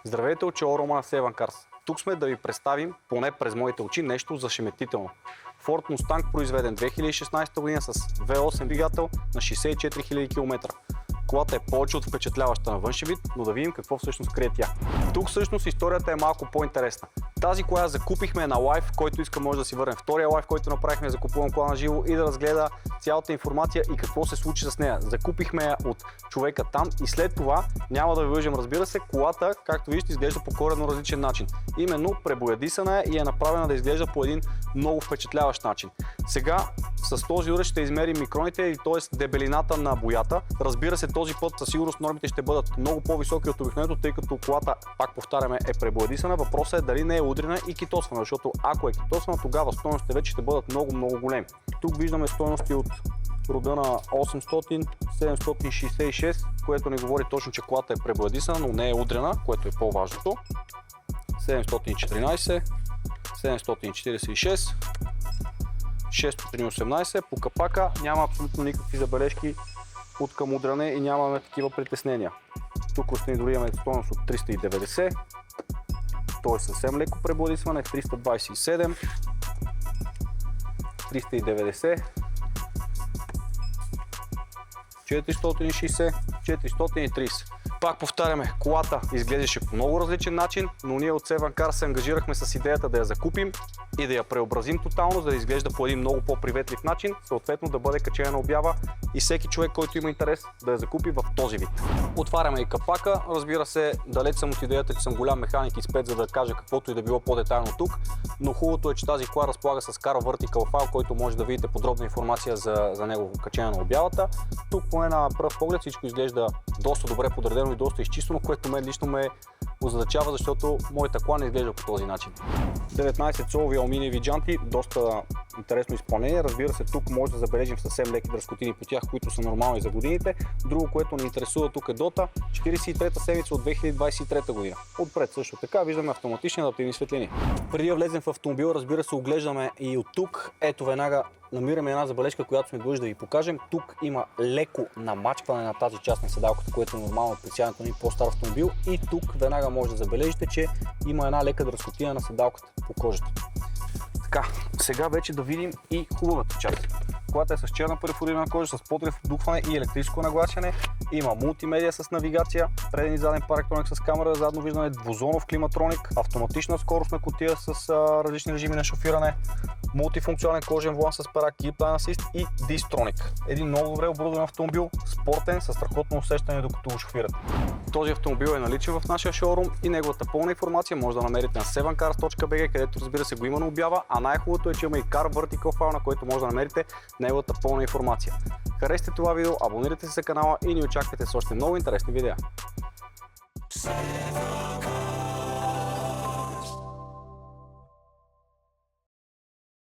Здравейте от шоурума на Seven Cars. Тук сме да ви представим, поне през моите очи, нещо зашеметително. Ford Mustang, произведен 2016 година с V8 двигател на 64 000 км. Колата е повече от впечатляваща на външен вид, но да видим какво всъщност крие тя. Тук всъщност историята е малко по-интересна. Тази кола закупихме на лайв, който иска може да си върне втория лайв, който направихме, закупувам кола на живо и да разгледа цялата информация и какво се случи с нея. Закупихме я от човека там и след това, няма да ви лъжем, разбира се, колата, както виждате, изглежда по коренно различен начин. Именно пребоядисана е и е направена да изглежда по един много впечатляващ начин. Сега с този уред ще измерим микроните, т.е. дебелината на боята. Разбира се, този път със сигурност нормите ще бъдат много по-високи от обикновеното, тъй като колата, пак повтаряме, е пребоядисана. Въпросът е дали не е удрена и китосвана, защото ако е китосвана, тогава стойностите вече ще бъдат много големи. Тук виждаме стойности от рода на 800, 766, което не говори точно, че колата е пребоядисана, но не е удрена, което е по-важното. 714, 746, 618. По капака няма абсолютно никакви забележки от към удряне и нямаме такива притеснения. Тук остани дори имаме стойност от 390, то е съвсем леко пребоядисване, 327, 390, 460, 430. Пак повтаряме, колата изглеждаше по много различен начин, но ние от Seven Cars се ангажирахме с идеята да я закупим и да я преобразим тотално, за да изглежда по един много по-приветлив начин, съответно да бъде качена на обява и всеки човек, който има интерес, да я закупи в този вид. Отваряме и капака. Разбира се, далеч съм от идеята, че съм голям механик и спец, за да кажа каквото и да било по-детайлно тук, но хубавото е, че тази кола разполага с Car Vertical File, който може да видите подробна информация за негово качение на обявата. Тук поне на пръв поглед всичко изглежда доста добре подредено и доста изчистено, което мен лично ме озадачава, защото моята кола не изглежда по този начин. 19-цолови алуминиеви джанти, доста интересно изпълнение. Разбира се, тук може да забележим съвсем леки дръскотини по тях, които са нормални за годините. Друго, което ни интересува тук е дота, 43-та седмица от 2023 година. Отпред също така виждаме автоматични адаптивни светлини. Преди да влезем в автомобил, разбира се, оглеждаме и от тук. Ето веднага намираме една забележка, която сме длъжни да ви покажем. Тук има леко намачкване на тази част на седалката, което е нормално при сядането на по-стар автомобил. И тук веднага може да забележите, че има една лека дръскотина на седалката по кожата. Така, сега вече да видим и хубавата част. Колата е с черна перфорирана кожа, с подрив, вдухване и електрическо нагласяне. Има мултимедия с навигация, преден и заден парктроник с камера за задно виждане, двузонов климатроник, автоматична скоростна кутия с различни режими на шофиране, мултифункционален кожен волан с пера, Keep Lane Assist и Distronic. Един много добре оборудван автомобил, спортен, със страхотно усещане докато го шофирате. Този автомобил е наличен в нашия шоурум и неговата пълна информация може да намерите на sevencars.bg, където разбира се го има на обява, а най-хубавото е, че има и Car Vertical File, на който може да намерите неговата пълна информация. Харесайте това видео, абонирайте се за канала и ни очаквайте с още много интересни видеа.